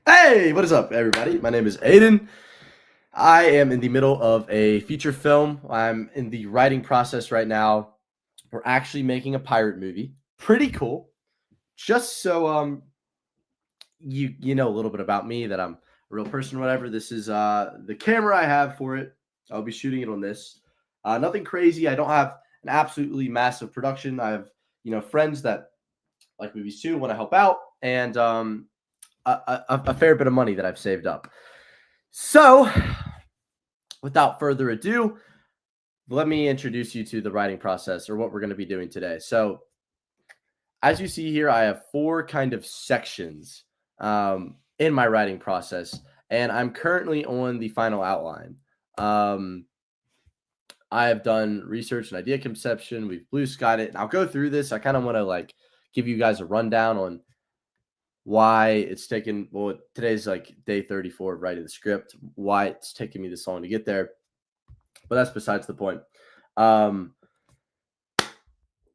Hey, what is up, everybody? My name is Aiden. I am in the middle of a feature film. I'm in the writing process right now. We're actually making a pirate movie. Pretty cool. Just so you know a little bit about me, that I'm a real person, whatever. This is the camera I have for it. I'll be shooting it on this. Nothing crazy. I don't have an absolutely massive production. I have friends that like movies too, want to help out, and a fair bit of money that I've saved up. So, without further ado, let me introduce you to the writing process, or what we're going to be doing today. So, as you see here, I have four kind of sections in my writing process, and I'm currently on the final outline. Um, I have done research and idea conception. We've blue skied it, and I'll go through this. I kind of want to like give you guys a rundown on why it's taken. Well, today's like day 34 of writing the script. Why it's taken me this long to get there, but that's besides the point. Um,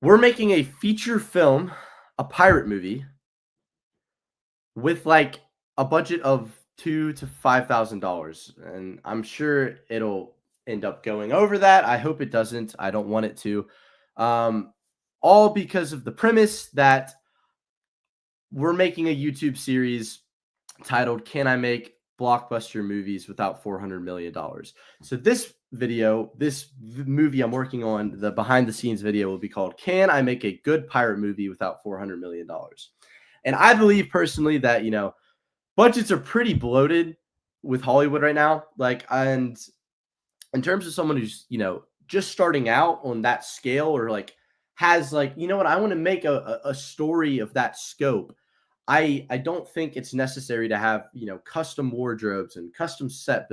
we're making a feature film, a pirate movie, with like a budget of $2,000 to $5,000, and I'm sure it'll end up going over that. I hope it doesn't. I don't want it to. Um, all because of the premise that we're making a YouTube series titled "Can I Make Blockbuster Movies Without $400 Million?" So this movie I'm working on, the behind the scenes video, will be called "Can I Make a Good Pirate Movie Without $400 Million?" And I believe personally that budgets are pretty bloated with Hollywood right now. Like, and in terms of someone who's just starting out on that scale, or like has like what, I want to make a story of that scope. I don't think it's necessary to have custom wardrobes and custom sets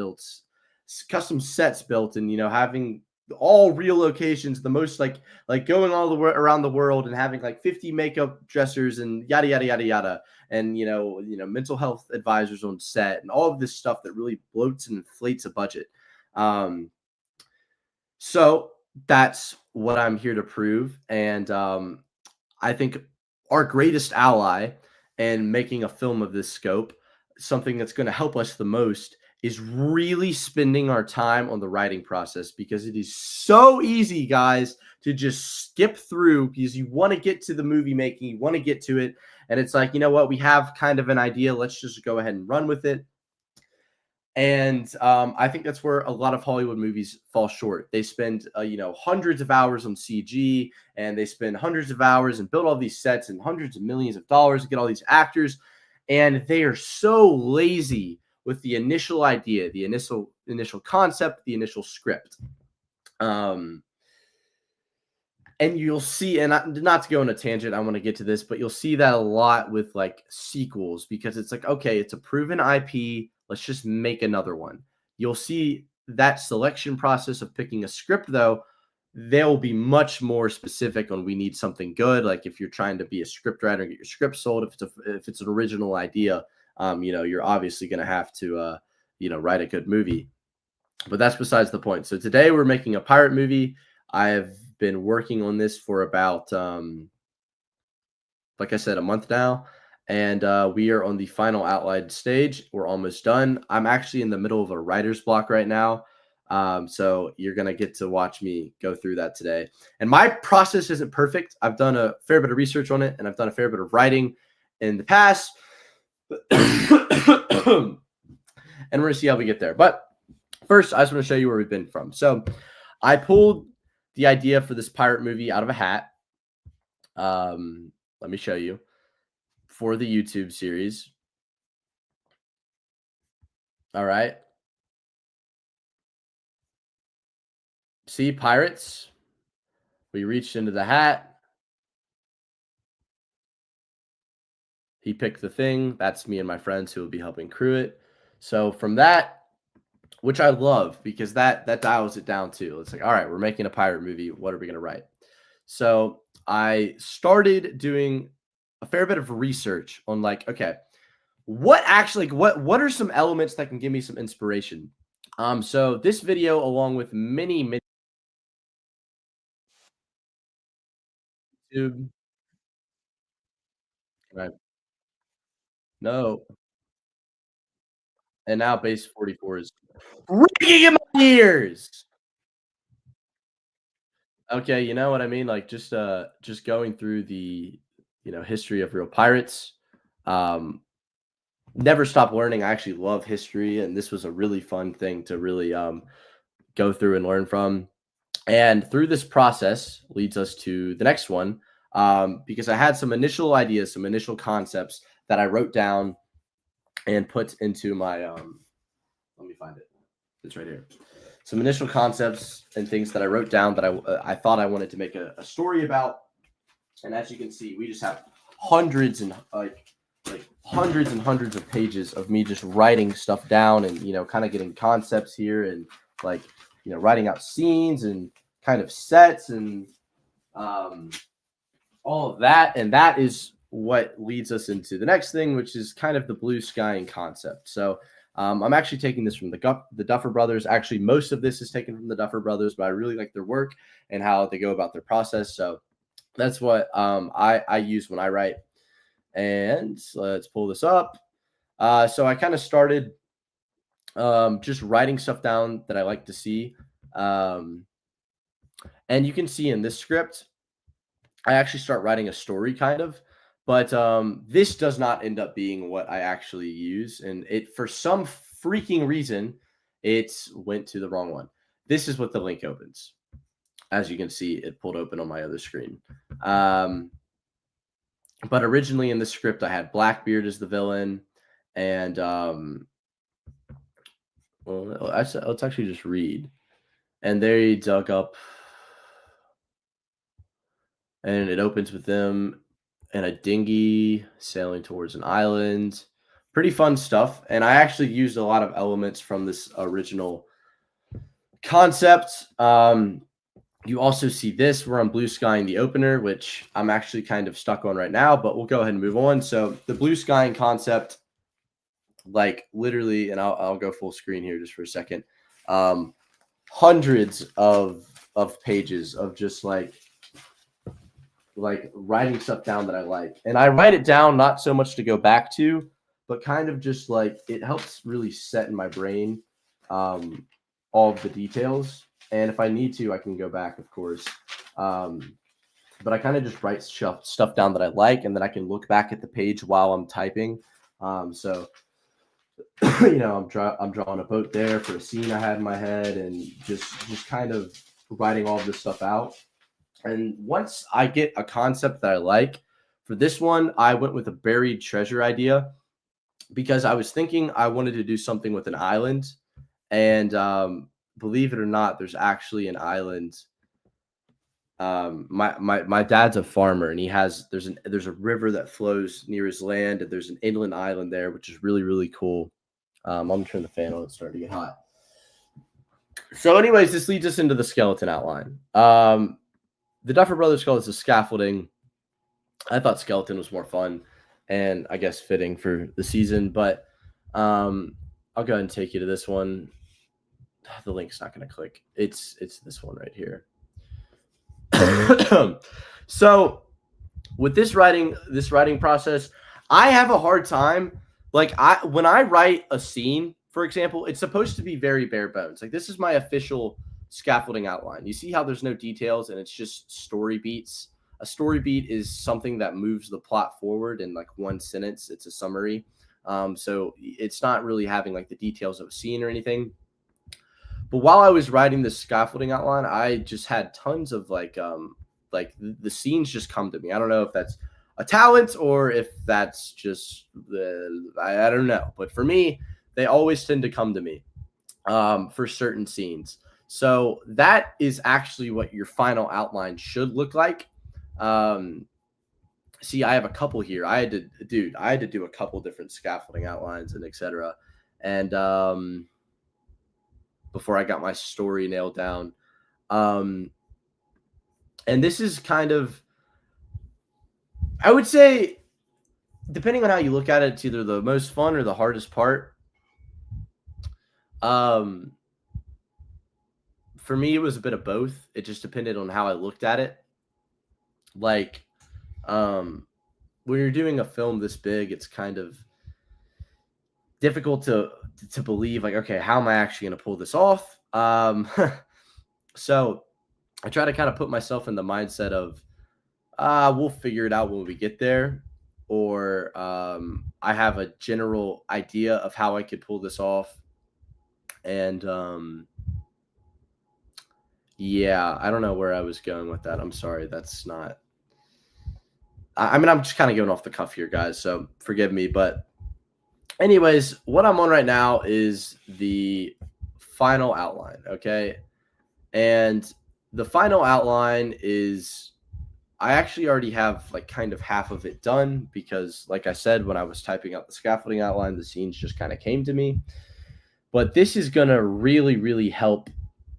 built, and having all real locations, the most like going all the way around the world and having like 50 makeup dressers and yada yada yada yada, and mental health advisors on set, and all of this stuff that really bloats and inflates a budget. um so that's what I'm here to prove. And I think our greatest ally in making a film of this scope, something that's going to help us the most, is really spending our time on the writing process, because it is so easy, guys, to just skip through because you want to get to the movie making, you want to get to it. And it's like, you know what, we have kind of an idea. Let's just go ahead and run with it. And I think that's where a lot of Hollywood movies fall short. They spend hundreds of hours on CG, and they spend hundreds of hours and build all these sets and hundreds of millions of dollars to get all these actors, and they are so lazy with the initial idea, the initial concept, the initial script. Um, and you'll see, and not to go on a tangent, I want to get to this, but you'll see that a lot with like sequels, because it's like, okay, it's a proven IP, let's just make another one. You'll see that selection process of picking a script, though, they'll be much more specific on, we need something good. Like if you're trying to be a script writer and get your script sold, if it's an original idea, you're obviously going to have to write a good movie. But that's besides the point. So today we're making a pirate movie. I've been working on this for about, like I said, a month now, and we are on the final outline stage. We're almost done. I'm actually in the middle of a writer's block right now. So you're gonna get to watch me go through that today. And my process isn't perfect. I've done a fair bit of research on it, and I've done a fair bit of writing in the past. And we're gonna see how we get there. But first, I just want to show you where we've been from. So I pulled the idea for this pirate movie out of a hat. Let me show you, for the YouTube series. All right. See, pirates. We reached into the hat. He picked the thing. That's me and my friends who will be helping crew it. So from that, which I love, because that dials it down too. It's like, all right, we're making a pirate movie. What are we gonna write? So I started doing a fair bit of research on, like, okay, what actually, what are some elements that can give me some inspiration. So this video, along with many YouTube, right? No, And now base 44 is ringing in my ears. Okay, you know what I mean? Like just going through the history of real pirates. Um Never stop learning. I actually love history, and this was a really fun thing to really go through and learn from. And through this process leads us to the next one, because I had some initial ideas, some initial concepts that I wrote down and put into my. Let me find it. It's right here. Some initial concepts and things that I wrote down that I thought I wanted to make a story about. And as you can see, we just have hundreds and hundreds and hundreds of pages of me just writing stuff down and kind of getting concepts here and like writing out scenes and kind of sets and um, all of that. And that is what leads us into the next thing, which is kind of the blue skying concept. So I'm actually taking this from the Duffer Brothers. Actually, most of this is taken from the Duffer Brothers, but I really like their work and how they go about their process. So that's what I use when I write. And let's pull this up. So I kind of started just writing stuff down that I like to see. And you can see in this script, I actually start writing a story kind of, but this does not end up being what I actually use. And it, for some freaking reason, it went to the wrong one. This is what the link opens. As you can see, it pulled open on my other screen. But originally in the script, I had Blackbeard as the villain, and well, let's actually just read. And they dug up, and it opens with them in a dinghy sailing towards an island. Pretty fun stuff. And I actually used a lot of elements from this original concept. You also see this. We're on blue sky in the opener, which I'm actually kind of stuck on right now, but we'll go ahead and move on. So the blue skying concept, like literally, and I'll go full screen here just for a second. Hundreds of pages of just like writing stuff down that I like. And I write it down not so much to go back to, but kind of just like it helps really set in my brain all of the details. And if I need to, I can go back, of course. But I kind of just write stuff down that I like, and then I can look back at the page while I'm typing. So, I'm drawing a boat there for a scene I had in my head, and just kind of writing all of this stuff out. And once I get a concept that I like, for this one, I went with a buried treasure idea because I was thinking I wanted to do something with an island, and believe it or not, there's actually an island. My dad's a farmer, and there's a river that flows near his land, and there's an inland island there, which is really really cool. I'm gonna turn the fan on; it's starting to get hot. So, anyways, this leads us into the skeleton outline. The Duffer Brothers call this a scaffolding. I thought skeleton was more fun, and I guess fitting for the season. But I'll go ahead and take you to this one. The link's not going to click. It's this one right here. So with this writing process, I have a hard time. Like when I write a scene, for example, it's supposed to be very bare bones. Like this is my official scaffolding outline. You see how there's no details and it's just story beats. A story beat is something that moves the plot forward in like one sentence. It's a summary. So it's not really having like the details of a scene or anything. But while I was writing this scaffolding outline, I just had tons of like the scenes just come to me. I don't know if that's a talent or if that's just I don't know. But for me, they always tend to come to me for certain scenes. So that is actually what your final outline should look like. See, I have a couple here. I had to do a couple different scaffolding outlines and etc. And before I got my story nailed down. And this is kind of, I would say, depending on how you look at it, it's either the most fun or the hardest part. For me, it was a bit of both. It just depended on how I looked at it. Like, when you're doing a film this big, it's kind of, difficult to believe, like, okay, how am I actually going to pull this off? So I try to kind of put myself in the mindset of, we'll figure it out when we get there, or I have a general idea of how I could pull this off, and yeah, I don't know where I was going with that. I'm sorry, that's not. I mean, I'm just kind of going off the cuff here, guys, so forgive me. But anyways, what I'm on right now is the final outline, okay? And the final outline is, I actually already have like kind of half of it done because, like I said, when I was typing out the scaffolding outline, the scenes just kind of came to me. But this is going to really, really help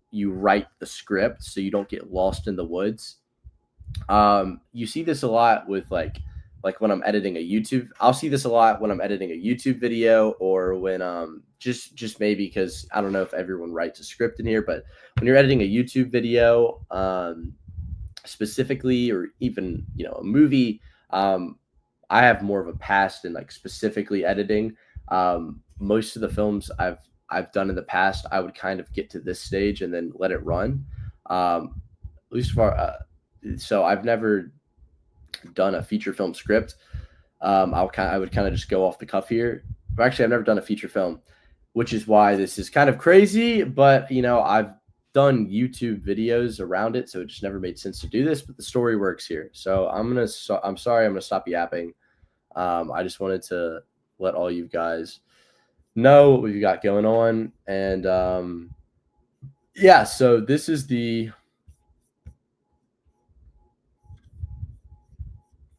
you write the script so you don't get lost in the woods. You see this a lot with like when I'm editing a YouTube. I'll see this a lot when I'm editing a YouTube video, or when just maybe because I don't know if everyone writes a script in here, but when you're editing a YouTube video, specifically, or even a movie, I have more of a past in like specifically editing. Most of the films I've done in the past, I would kind of get to this stage and then let it run. At least for so I've never done a feature film script. I would kind of just go off the cuff here. But actually, I've never done a feature film, which is why this is kind of crazy. But I've done YouTube videos around it, so it just never made sense to do this. But the story works here, so I'm sorry, I'm gonna stop yapping. I just wanted to let all you guys know what we've got going on, and yeah. So this is the.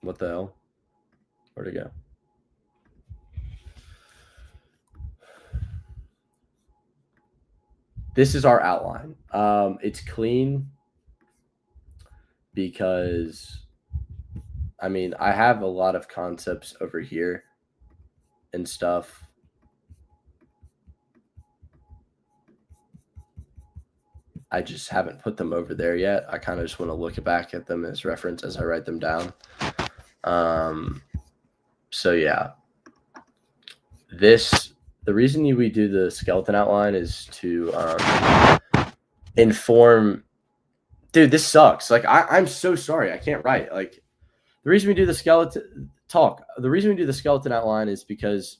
What the hell? Where'd it go? This is our outline. It's clean because, I mean, I have a lot of concepts over here and stuff. I just haven't put them over there yet. I kind of just want to look back at them as reference as I write them down. So yeah, the reason we do the skeleton outline is to inform. Dude, this sucks. Like, I'm so sorry. I can't write. Like, the reason we do the skeleton outline is because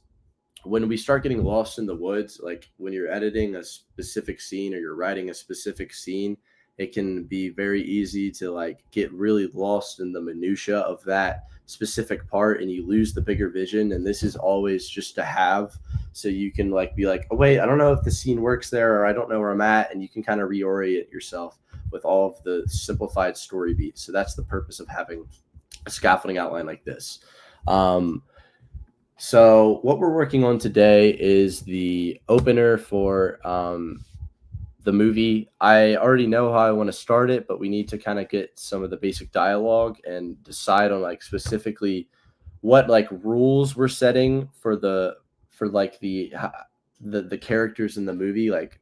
when we start getting lost in the woods, like when you're editing a specific scene or you're writing a specific scene, it can be very easy to like get really lost in the minutia of that specific part, and you lose the bigger vision. And this is always just to have, so you can like be like, oh wait, I don't know if the scene works there, or I don't know where I'm at, and you can kind of reorient yourself with all of the simplified story beats. So that's the purpose of having a scaffolding outline like this. So what we're working on today is the opener for the movie. I already know how I want to start it, but we need to kind of get some of the basic dialogue and decide on like specifically what like rules we're setting for the characters in the movie, like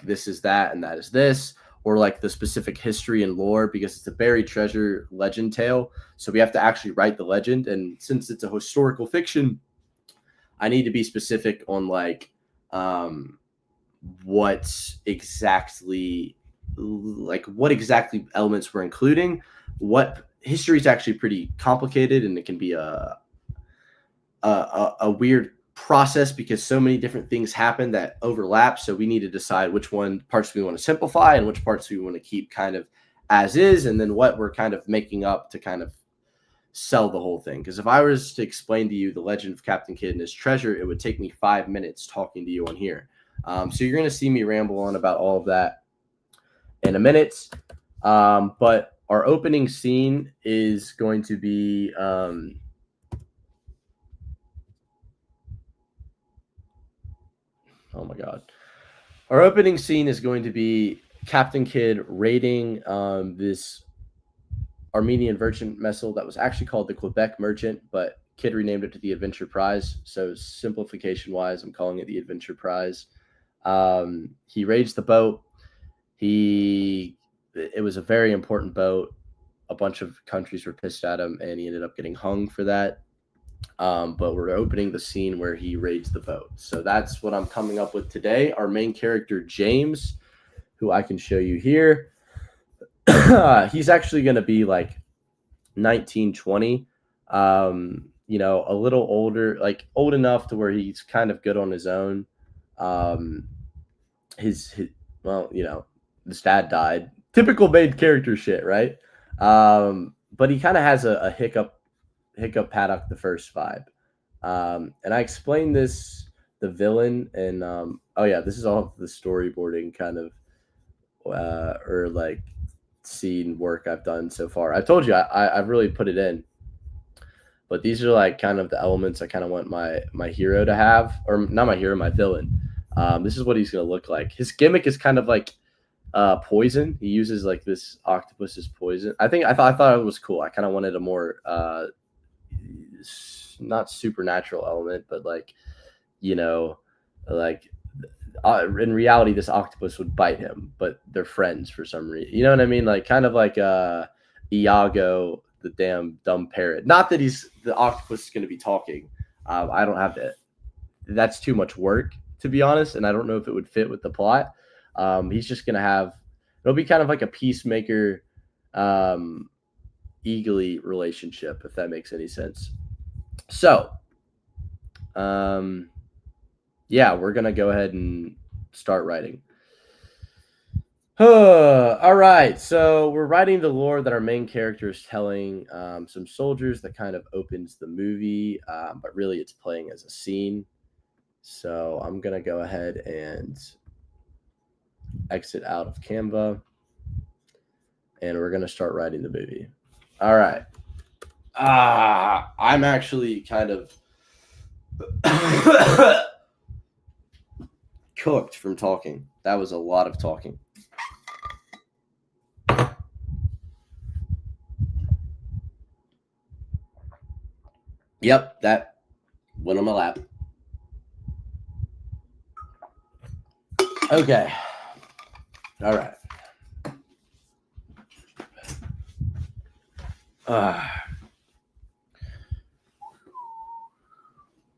this is that and that is this, or like the specific history and lore, because it's a buried treasure legend tale. So we have to actually write the legend. And since it's a historical fiction, I need to be specific on like what exactly elements we're including. What history is actually pretty complicated, and it can be a weird process because so many different things happen that overlap. So we need to decide which parts we want to simplify and which parts we want to keep kind of as is, and then what we're kind of making up to kind of sell the whole thing. Because if I was to explain to you the legend of Captain Kidd and his treasure, it would take me 5 minutes talking to you on here. So you're going to see me ramble on about all of that in a minute. But our opening scene is going to be oh my God. Our opening scene is going to be Captain Kidd raiding this Armenian merchant vessel that was actually called the Quebec Merchant, but Kidd renamed it to the Adventure Prize. So simplification wise, I'm calling it the Adventure Prize. He raids the boat. It was a very important boat. A bunch of countries were pissed at him, and he ended up getting hung for that. But we're opening the scene where he raids the boat. So that's what I'm coming up with today. Our main character, James, who I can show you here. He's actually going to be like 19, 20. A little older, like old enough to where he's kind of good on his own. Um, his well, his dad died. Typical main character shit, right? But he kind of has a hiccup paddock the first vibe. And I explained the villain and oh yeah, this is all the storyboarding kind of or like scene work I've done so far. I told you I've really put it in, but these are like kind of the elements I kind of want my hero to have, or not my hero, my villain. This is what he's gonna look like. His gimmick is kind of like poison. He uses like this octopus as poison. I thought it was cool. I kind of wanted a more not supernatural element, but like you know, like in reality, this octopus would bite him, but they're friends for some reason. You know what I mean? Like kind of like Iago, the damn dumb parrot. Not that the octopus is going to be talking. I don't have to. That's too much work to be honest, and I don't know if it would fit with the plot. He's just going to have. It'll be kind of like a peacemaker, eagerly relationship, if that makes any sense. So, yeah, we're gonna go ahead and start writing. All right, so we're writing the lore that our main character is telling some soldiers that kind of opens the movie, but really it's playing as a scene. So I'm gonna go ahead and exit out of Canva, and we're gonna start writing the movie. All right. I'm actually kind of cooked from talking. That was a lot of talking. Yep, that went on my lap. Okay. All right.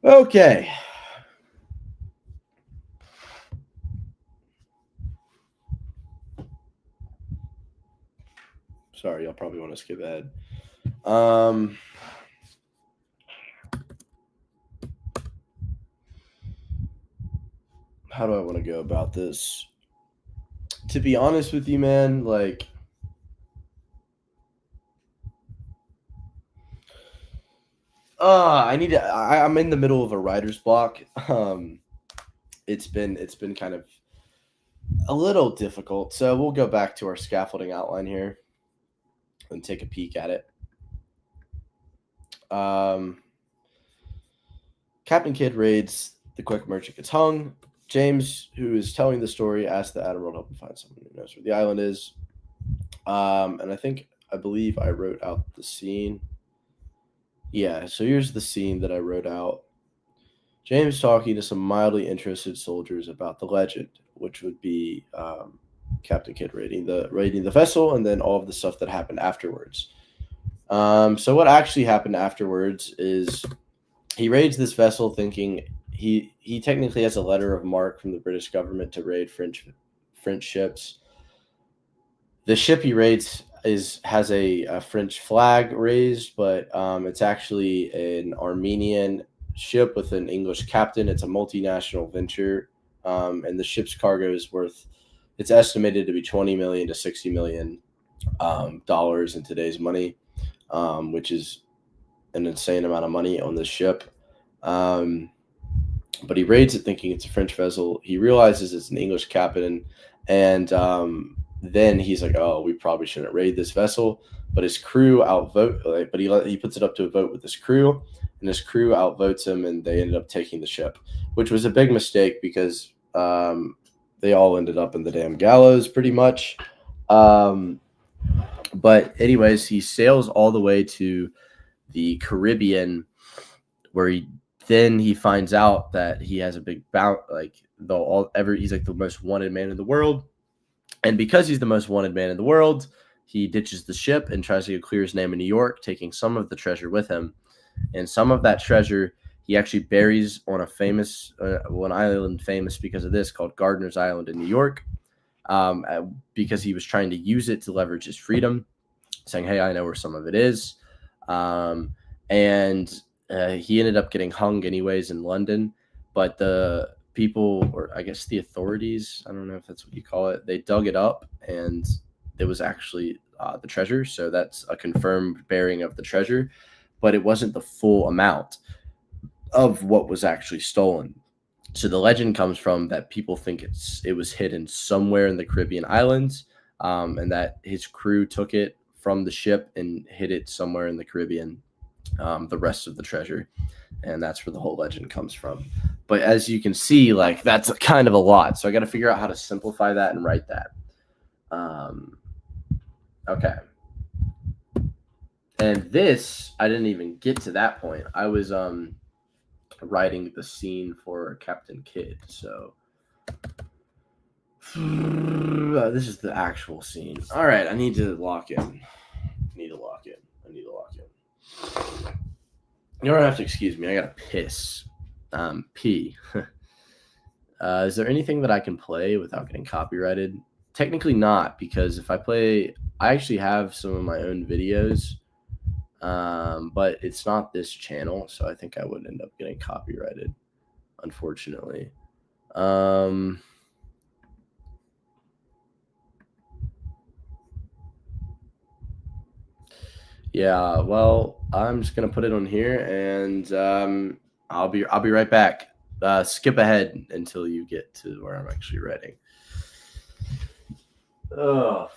Okay. Sorry, y'all probably want to skip ahead. How do I want to go about this? To be honest with you, man, like I need to I'm in the middle of a writer's block. It's been kind of a little difficult. So we'll go back to our scaffolding outline here and take a peek at it. Captain Kidd raids the quick merchant gets hung. James, who is telling the story, asks the admiral to help him find someone who knows where the island is. And I believe I wrote out the scene. Yeah, so here's the scene that I wrote out. James talking to some mildly interested soldiers about the legend, which would be Captain Kidd raiding the vessel, and then all of the stuff that happened afterwards. So what actually happened afterwards is he raids this vessel thinking he technically has a letter of marque from the British government to raid French ships. The ship he raids has a French flag raised, but it's actually an Armenian ship with an English captain. It's a multinational venture, and the ship's cargo is worth. It's estimated to be $20 million to $60 million dollars in today's money, which is an insane amount of money on this ship. But he raids it thinking it's a French vessel. He realizes it's an English captain, and then he's like, "Oh, we probably shouldn't raid this vessel." But his crew outvote. But he puts it up to a vote with his crew, and his crew outvotes him, and they ended up taking the ship, which was a big mistake because they all ended up in the damn gallows, pretty much. But anyways, he sails all the way to the Caribbean, where he finds out that he has a big bout, he's like the most wanted man in the world. And because he's the most wanted man in the world, he ditches the ship and tries to clear his name in New York, taking some of the treasure with him. and some of that treasure he actually buries on a famous one island famous because of this, called Gardner's Island in New York, because he was trying to use it to leverage his freedom, saying, "Hey, I know where some of it is," um, and he ended up getting hung anyways in London. But the people, or I guess the authorities, I don't know if that's what you call it, they dug it up, and it was actually the treasure. So that's a confirmed burying of the treasure, but it wasn't the full amount of what was actually stolen. So the legend comes from that people think it was hidden somewhere in the Caribbean islands, and that his crew took it from the ship and hid it somewhere in the Caribbean, the rest of the treasure, and that's where the whole legend comes from. But as you can see, like, that's kind of a lot, so I got to figure out how to simplify that and write that. Okay. And this, I didn't even get to that point. I was writing the scene for Captain Kidd. So this is the actual scene. All right, I need to lock in. You don't have to excuse me. I gotta piss. Pee. Is there anything that I can play without getting copyrighted? Technically not, because if I play, I actually have some of my own videos, but it's not this channel, so I think I would end up getting copyrighted, unfortunately. Yeah, well, I'm just gonna put it on here, and I'll be right back. Skip ahead until you get to where I'm actually writing. Oh.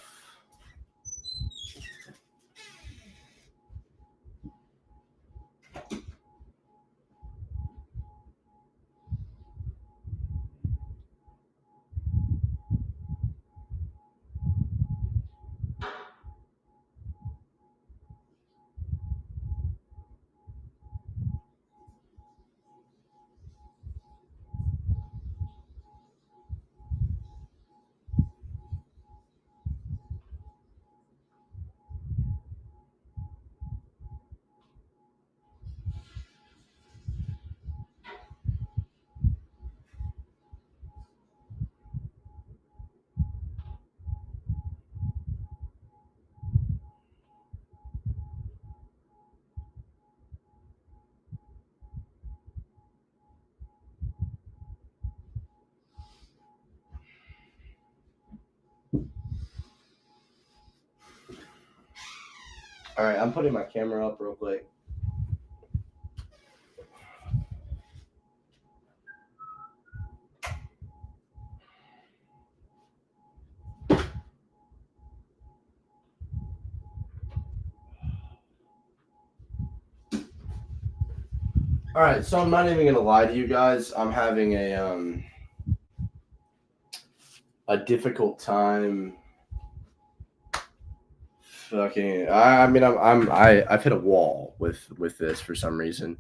All right, I'm putting my camera up real quick. All right, so I'm not even gonna lie to you guys. I'm having a difficult time. Fucking, I mean, I've hit a wall with this for some reason.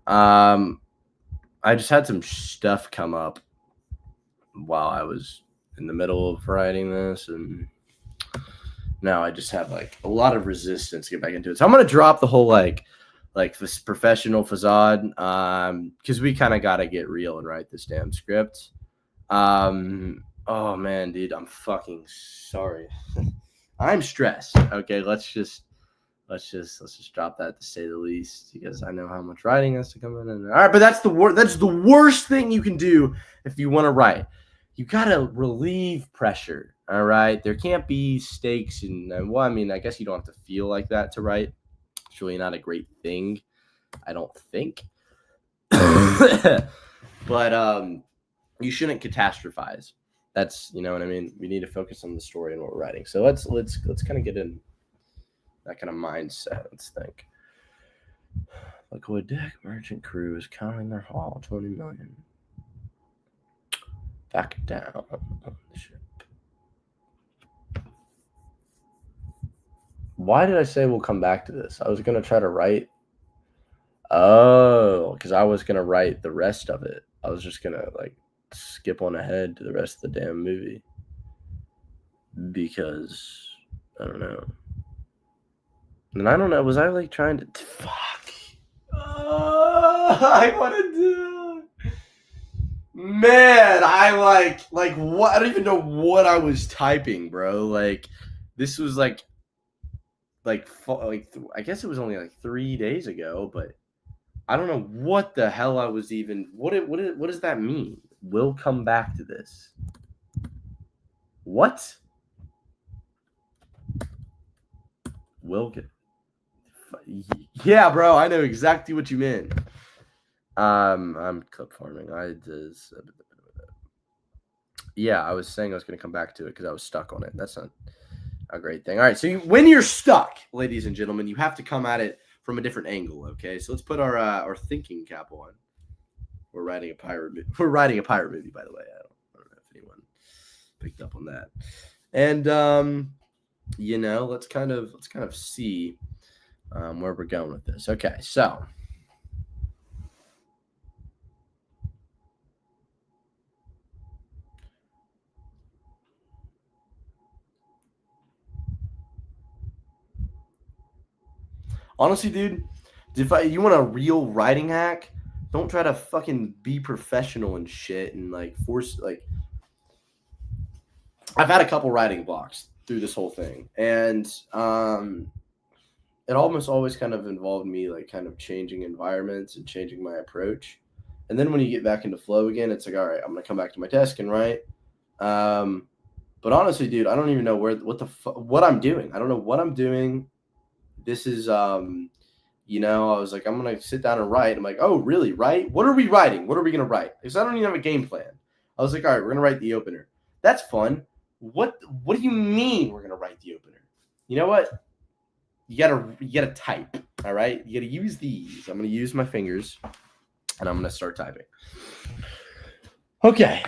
I just had some stuff come up while I was in the middle of writing this, and now I just have like a lot of resistance to get back into it. So I'm gonna drop the whole like this professional facade, because we kind of got to get real and write this damn script. Oh man, dude, I'm fucking sorry. I'm stressed. Okay, let's just drop that, to say the least, because I know how much writing has to come in. And all right, but that's the worst thing you can do if you want to write. You gotta relieve pressure. All right, there can't be stakes, and well, I mean, I guess you don't have to feel like that to write. It's really not a great thing, I don't think. But you shouldn't catastrophize. That's, you know what I mean. We need to focus on the story and what we're writing. So let's kind of get in that kind of mindset. Let's think. Liquid deck merchant crew is counting their haul, 20 million. Back down on the ship. Why did I say we'll come back to this? I was gonna try to write. Oh, because I was gonna write the rest of it. I was just gonna like skip on ahead to the rest of the damn movie, because I don't know. And I don't know. Was I like trying to? Fuck. I want to do. Man, I like what? I don't even know what I was typing, bro. Like, this was I guess it was only like 3 days ago, but I don't know what the hell I was even. What does that mean? We'll come back to this. What? Will get. Yeah, bro. I know exactly what you meant. I'm clip farming. Yeah, I was saying I was going to come back to it because I was stuck on it. That's not a great thing. All right, so when you're stuck, ladies and gentlemen, you have to come at it from a different angle. Okay, so let's put our thinking cap on. We're writing a pirate. We're writing a pirate movie, by the way. I don't know if anyone picked up on that. And let's kind of see where we're going with this. Okay, so. Honestly, dude, if you want a real writing hack, don't try to fucking be professional and shit and like force like. I've had a couple writing blocks through this whole thing, and it almost always kind of involved me like kind of changing environments and changing my approach. And then when you get back into flow again, it's like, all right, I'm gonna come back to my desk and write. But honestly, dude, I don't even know what I'm doing. I don't know what I'm doing. This is I was like, I'm gonna sit down and write. I'm like, oh, really? Write? What are we writing? What are we gonna write? Because I don't even have a game plan. I was like, all right, we're gonna write the opener. That's fun. What do you mean we're gonna write the opener? You know what? You gotta type. All right, you gotta use these. I'm gonna use my fingers, and I'm gonna start typing. Okay.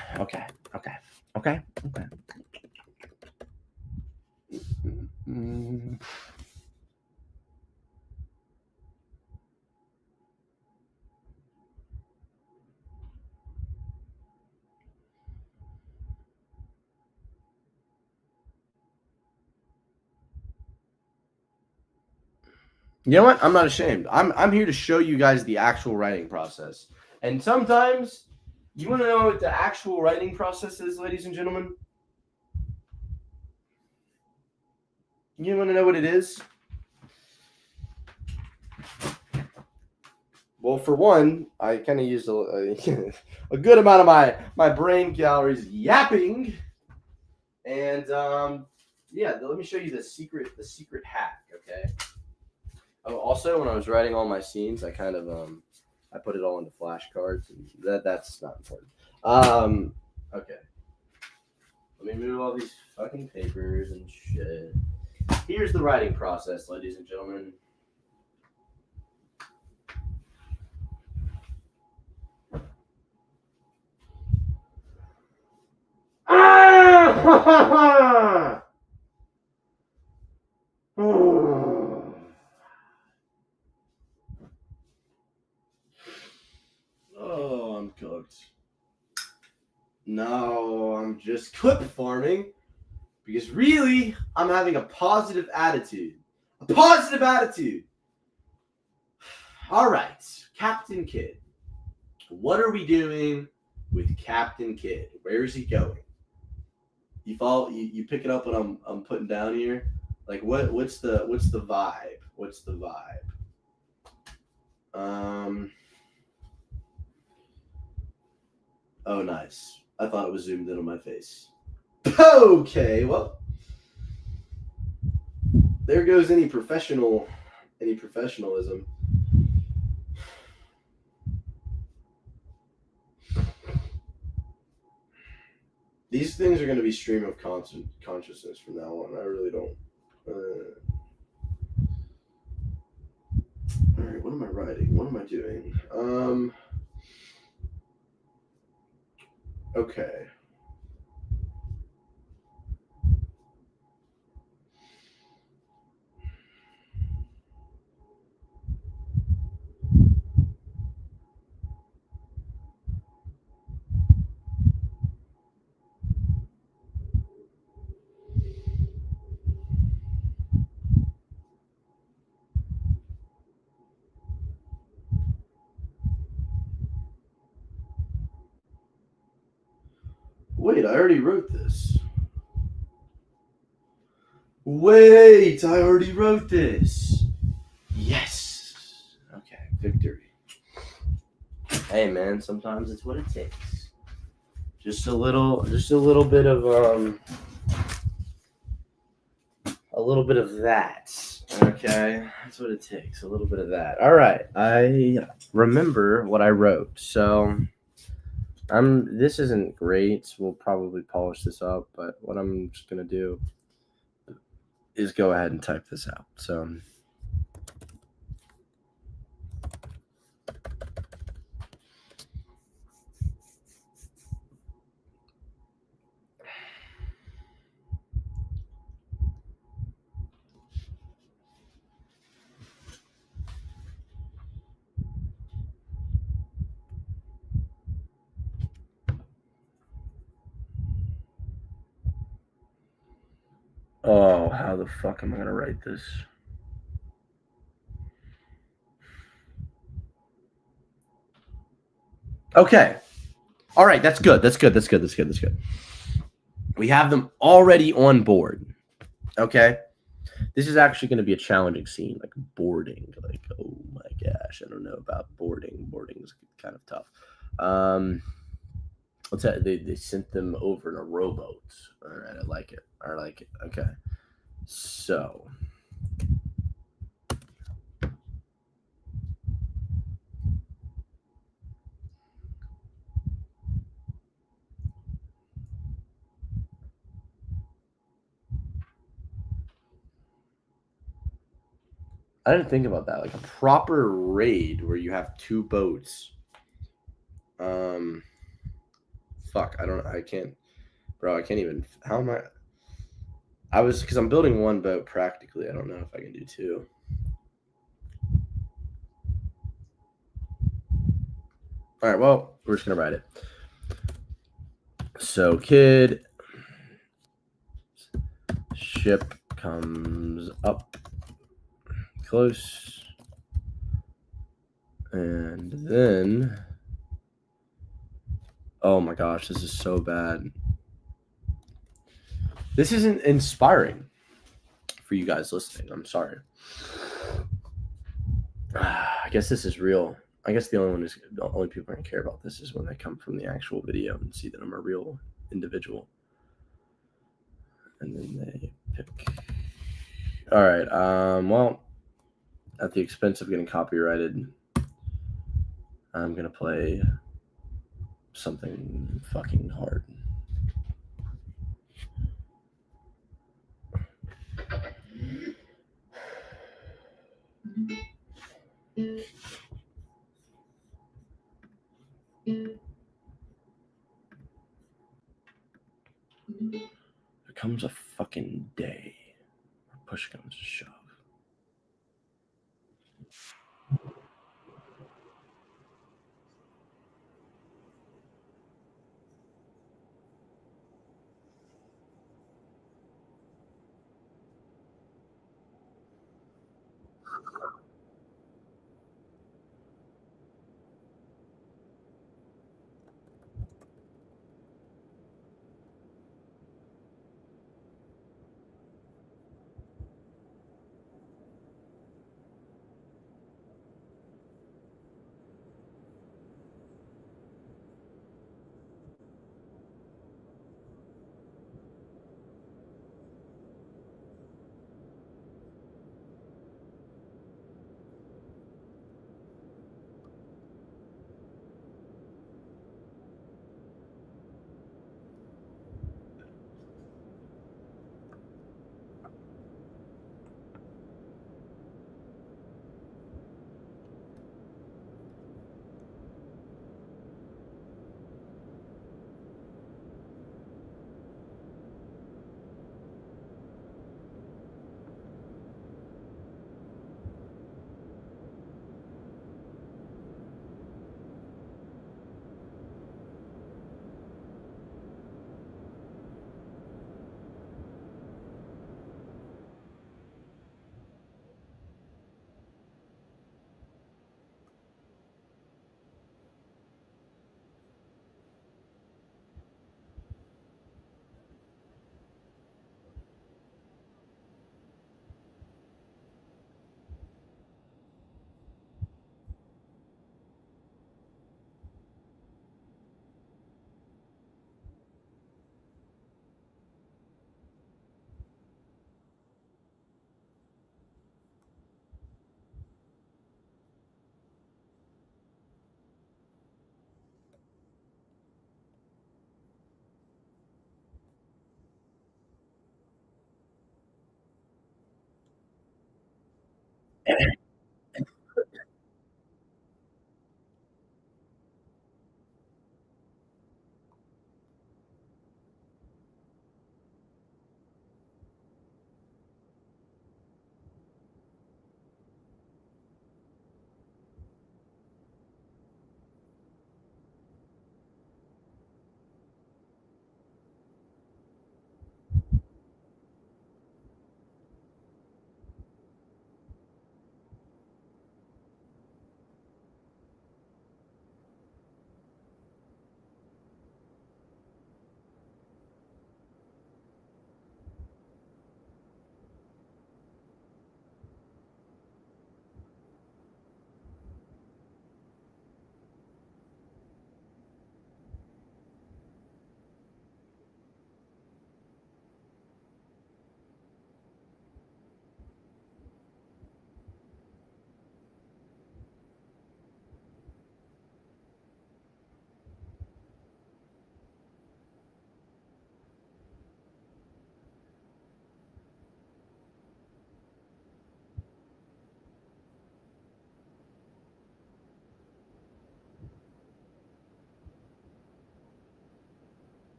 You know what? I'm not ashamed. I'm here to show you guys the actual writing process. And sometimes you want to know what the actual writing process is, ladies and gentlemen? You want to know what it is? Well, for one, I kind of used a good amount of my brain calories yapping. And let me show you the secret hack, okay? Oh, also, when I was writing all my scenes, I kind of I put it all into flashcards, and that's not important. Okay. Let me move all these fucking papers and shit. Here's the writing process, ladies and gentlemen. Oh, I'm cooked. No, I'm just clip farming because really, I'm having a positive attitude. A positive attitude. All right, Captain Kidd. What are we doing with Captain Kidd? Where is he going? You follow? You pick it up what I'm putting down here. Like what's the vibe? What's the vibe? Oh, nice. I thought it was zoomed in on my face. Okay, well, there goes any professionalism. These things are going to be stream of consciousness from now on. I really don't. All right, what am I writing? What am I doing? Okay. Wait, I already wrote this. Wait, I already wrote this. Yes. Okay, victory. Hey man, sometimes it's what it takes. Just a little bit of a little bit of that. Okay, that's what it takes. A little bit of that. All right, I remember what I wrote. So this isn't great. We'll probably polish this up, but what I'm just gonna do is go ahead and type this out. So oh, how the fuck am I gonna write this? Okay. All right, that's good. That's good. We have them already on board. Okay. This is actually going to be a challenging scene, like boarding. Like, oh my gosh, I don't know about boarding. Boarding is kind of tough. What's that? They sent them over in a rowboat. All right, I like it. Okay. So I didn't think about that. Like a proper raid where you have two boats. Fuck. I can't. Bro, I can't even. How am I? Because I'm building one boat practically. I don't know if I can do two. All right. Well, we're just gonna write it. So, kid, ship comes up close, and then, oh my gosh, this is so bad. This isn't inspiring for you guys listening. I'm sorry. I guess this is real. I guess the only people are gonna care about this is when they come from the actual video and see that I'm a real individual. And then they pick. All right. Well, at the expense of getting copyrighted, I'm gonna play something fucking hard. There comes a fucking day where push comes to shove.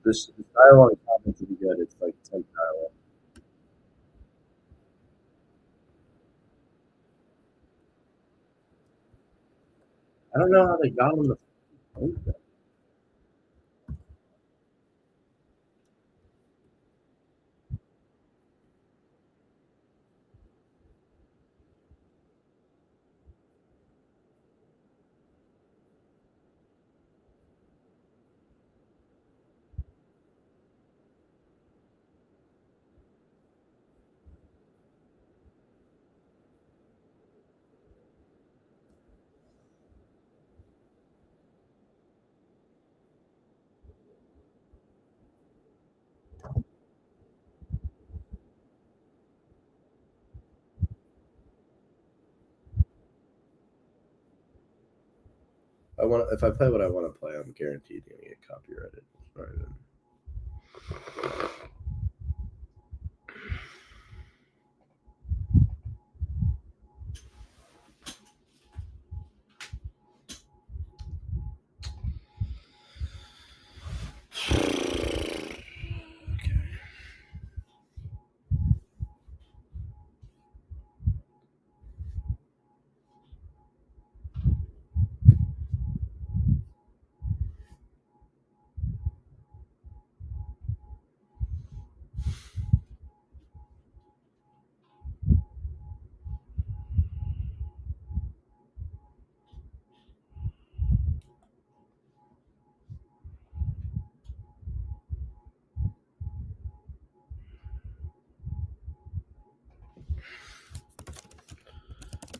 this dialogue is not meant to be good. It's like 10 dialogue. I don't know how they got him to fight them. I want if I play what I want to play, I'm guaranteed gonna get copyrighted. All right, then.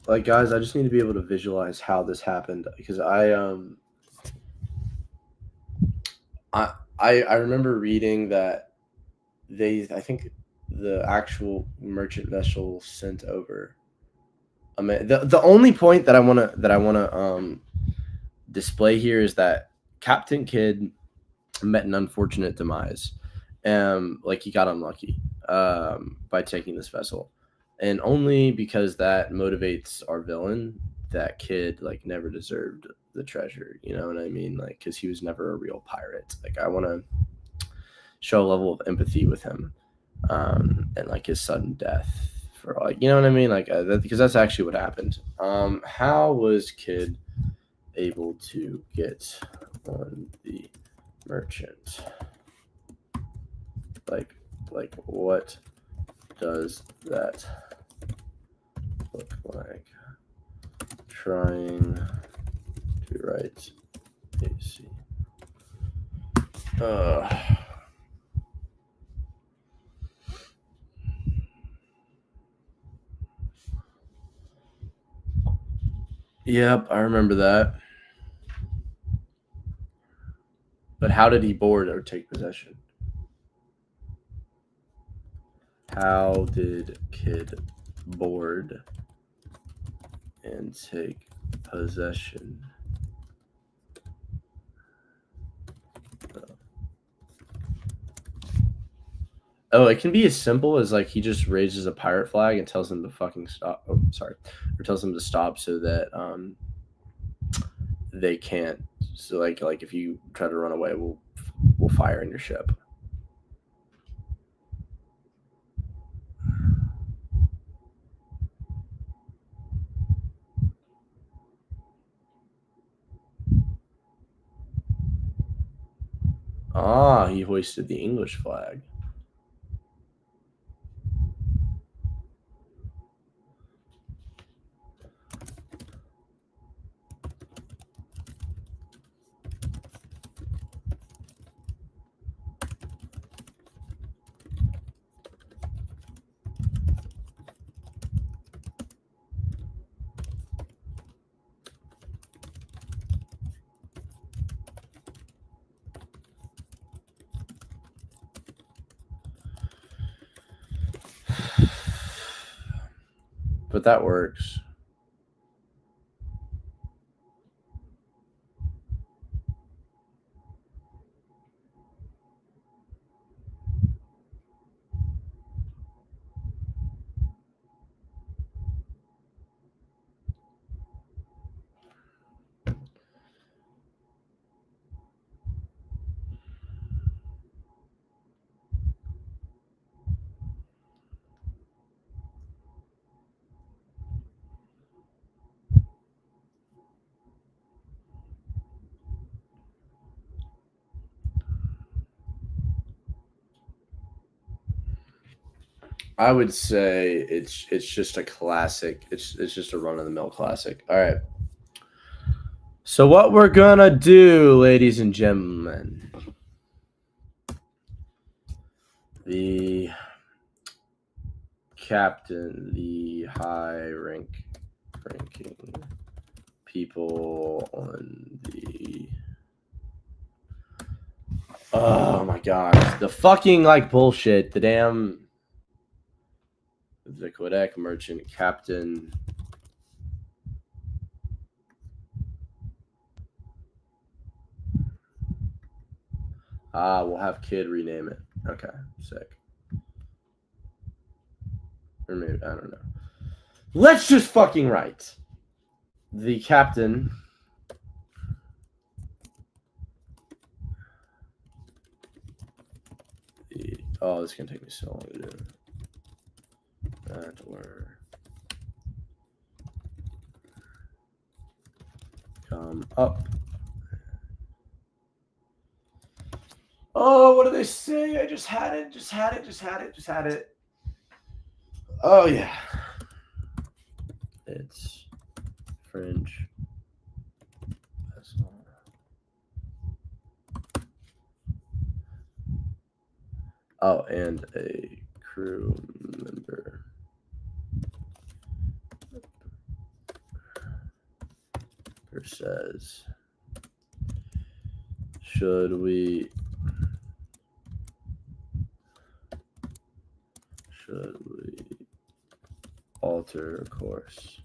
Like guys, I just need to be able to visualize how this happened because I remember reading that I think the actual merchant vessel sent over. I mean, the only point that I wanna display here is that Captain Kidd met an unfortunate demise. Like he got unlucky by taking this vessel, and only because that motivates our villain, that Kidd like never deserved the treasure. You know what I mean? Like because he was never a real pirate. Like I want to show a level of empathy with him, and like his sudden death for like you know what I mean? Like because that's actually what happened. How was Kidd able to get on the merchant? Like like what does that look like? Trying to write AC. Yep, I remember that. But how did he board or take possession? How did Kidd board and take possession? Oh, it can be as simple as like he just raises a pirate flag and tells them to fucking stop. Oh, sorry, or tells them to stop so that they can't. So like if you try to run away, we'll fire in your ship. Ah, he hoisted the English flag. But that works. I would say it's just a classic. It's just a run of the mill classic. All right. So what we're gonna do, ladies and gentlemen, the captain, the ranking people on the. Oh my gosh, the fucking like bullshit. The damn. The Quebec merchant captain. We'll have Kid rename it. Okay, sick. Or maybe, I don't know. Let's just fucking write. The captain. Oh, this is gonna take me so long to do. That were come up. Oh, what do they say? I just had it. Oh yeah. It's French. Oh, and a crew member. Says, should we alter course?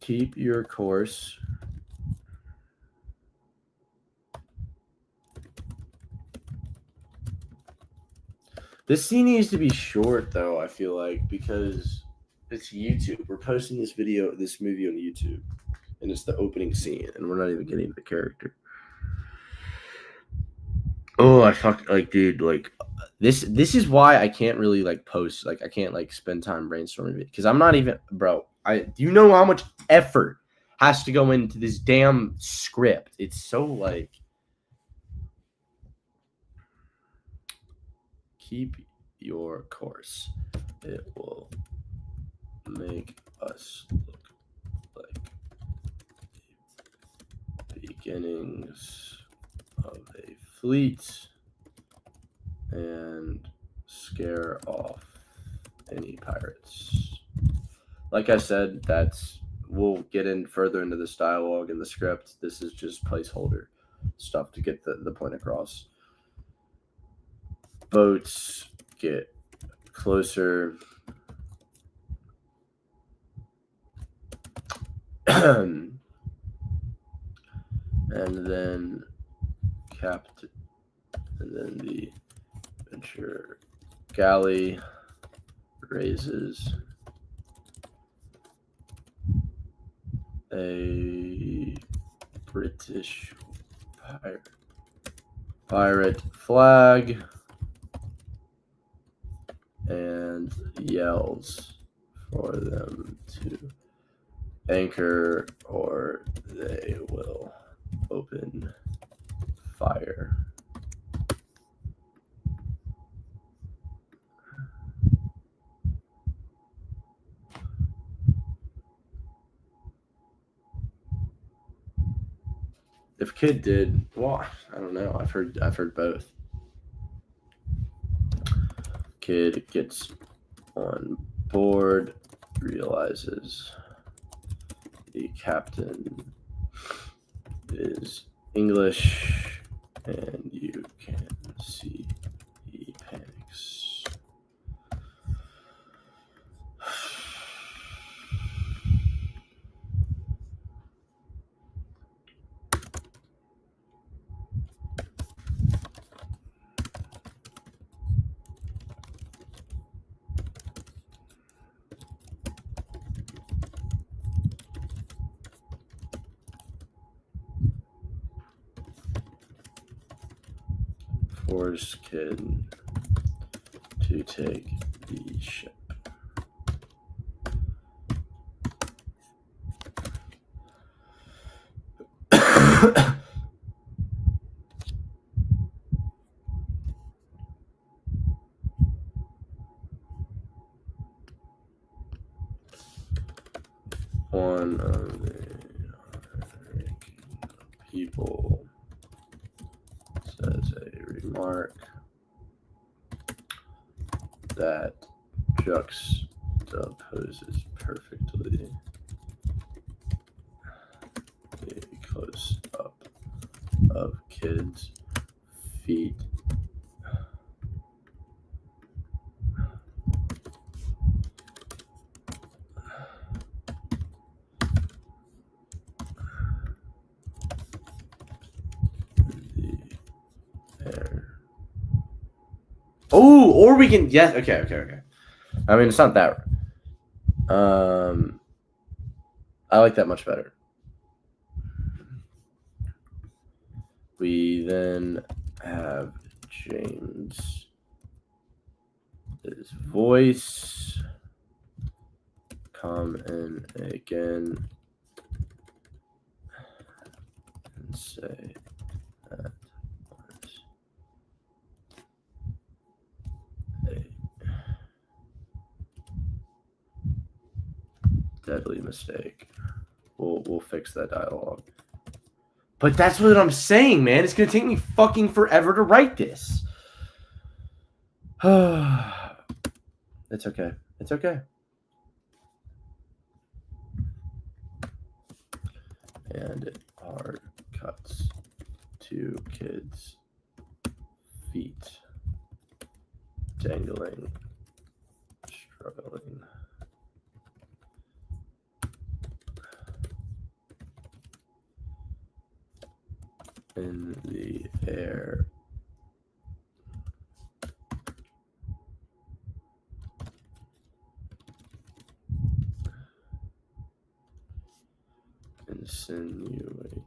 Keep your course. This scene needs to be short, though, I feel like, because it's YouTube. We're posting this movie on YouTube, and it's the opening scene, and we're not even getting to the character. Oh, dude, like, this is why I can't really, like, post, like, I can't, like, spend time brainstorming it, because I'm not even, bro, do you know how much effort has to go into this damn script? It's so, like, keep your course. It will make us look like the beginnings of a fleet and scare off any pirates. Like I said, we'll get in further into this dialogue in the script. This is just placeholder stuff to get the point across. Boats get closer. And then captain, and then the venture galley raises a British pirate flag and yells for them to anchor or they will open fire. If Kid did, well, I don't know. I've heard both. Kid gets on board, realizes the captain is English, and you can see he panics. force kid to take the ship. One of the people says a remark that juxtaposes perfectly a close up of kids' feet. Oh, or we can okay. I mean, it's not that. I like that much better. We then have James' voice come in again and say that was a deadly mistake. We'll fix that dialogue. But that's what I'm saying, man. It's gonna take me fucking forever to write this. It's okay. It's okay. And it hard cuts to kids' feet dangling, struggling. In the air. Insinuating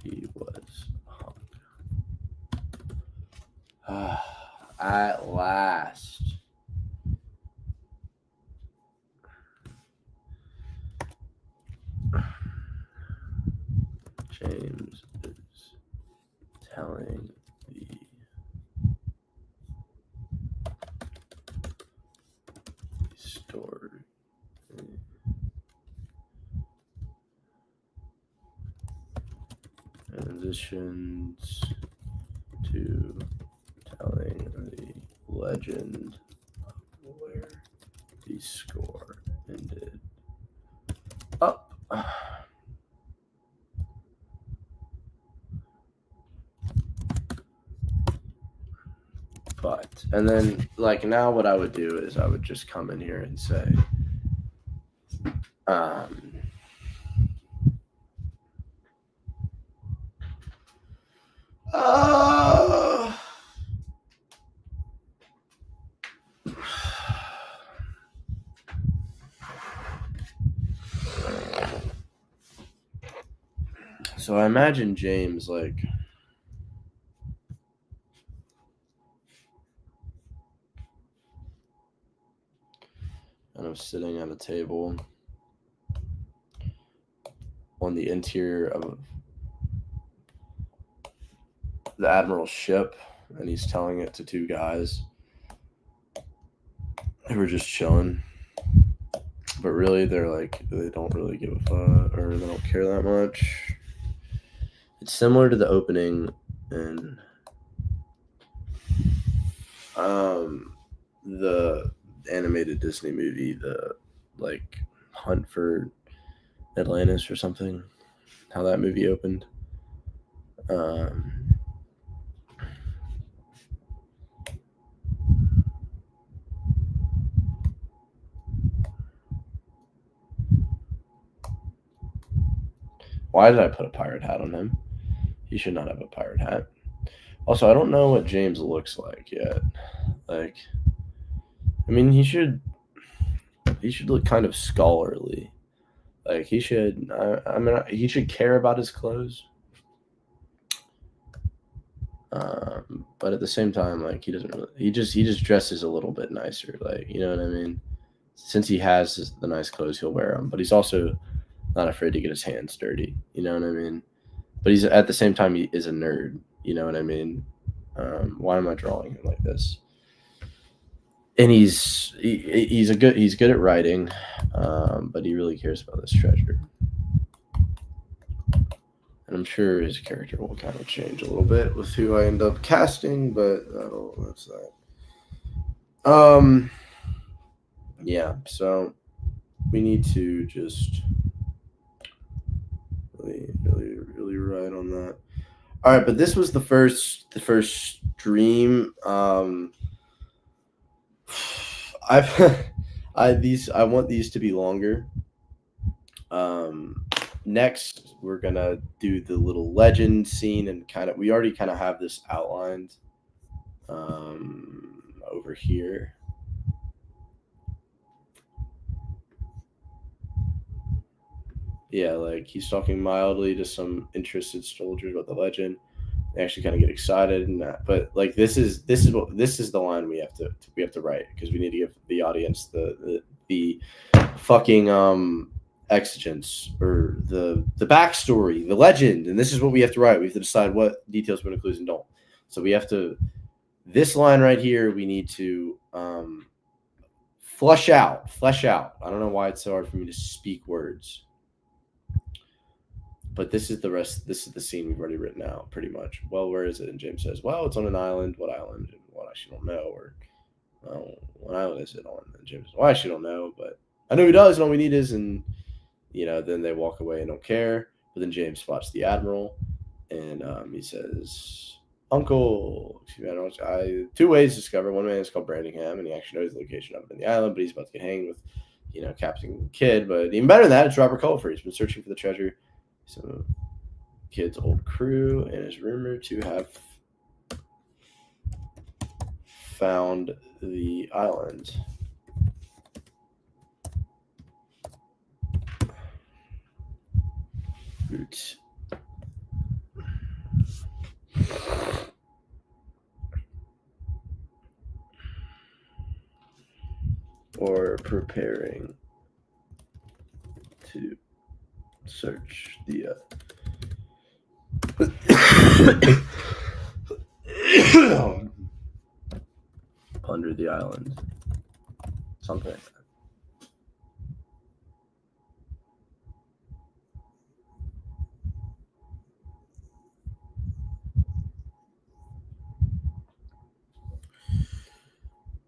he was hung. At last. James is telling the story. Transitions to telling the legend of where the score ended up. But, and then, like, now what I would do is I would just come in here and say, so I imagine James, like, kind of sitting at a table on the interior of the Admiral's ship, and he's telling it to two guys who are just chilling. But really, they're like, they don't really give a fuck, or they don't care that much. It's similar to the opening in the animated Disney movie, the like Hunt for Atlantis or something. How that movie opened. Why did I put a pirate hat on him? He should not have a pirate hat. Also, I don't know what James looks like yet. Like, I mean, he should look kind of scholarly. Like, he should, I mean, he should care about his clothes. But at the same time, like he doesn't really. He just dresses a little bit nicer, like you know what I mean. Since he has the nice clothes, he'll wear them. But he's also not afraid to get his hands dirty. You know what I mean. But he's at the same time he is a nerd. You know what I mean. Why am I drawing him like this? And he's good at writing, but he really cares about this treasure. And I'm sure his character will kind of change a little bit with who I end up casting, but that's that. Yeah, so we need to just really write on that. All right, but this was the first stream. I've I want these to be longer. Next we're gonna do the little legend scene and we already kind of have this outlined over here. Yeah, like he's talking mildly to some interested soldiers about the legend. They actually kind of get excited and that, but like this is the line we have to write because we need to give the audience the fucking exigence or the backstory, the legend, and this is what we have to write. We have to decide what details we're going to include and don't. So we have to this line right here. We need to flesh out. I don't know why it's so hard for me to speak words. But this is the rest. This is the scene we've already written out, pretty much. Well, where is it? And James says, "Well, it's on an island. What island? And what I actually don't know. Or what island is it on?" And James says, "Well, I actually don't know, but I know he does. And all we need is." And then they walk away and don't care. But then James spots the admiral, and he says, "Uncle, I two ways to discover. One man is called Brandingham, and he actually knows the location of it in the island, but he's about to get hanged with, Captain Kidd. But even better than that, it's Robert Culver. He's been searching for the treasure." So, Kidd's old crew and is rumored to have found the island. Roots. Or preparing to search the under the island, something like that.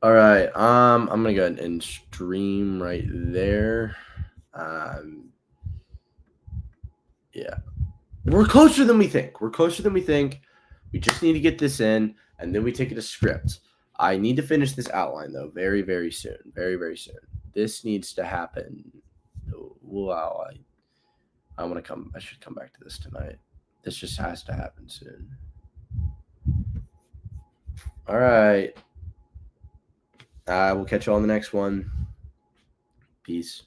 All right, I'm gonna go ahead and stream right there. Yeah, we're closer than we think. We just need to get this in, and then we take it to script. I need to finish this outline though, very, very soon. Very, very soon. This needs to happen. Wow, I want to come. I should come back to this tonight. This just has to happen soon. All right. We'll catch you on the next one. Peace.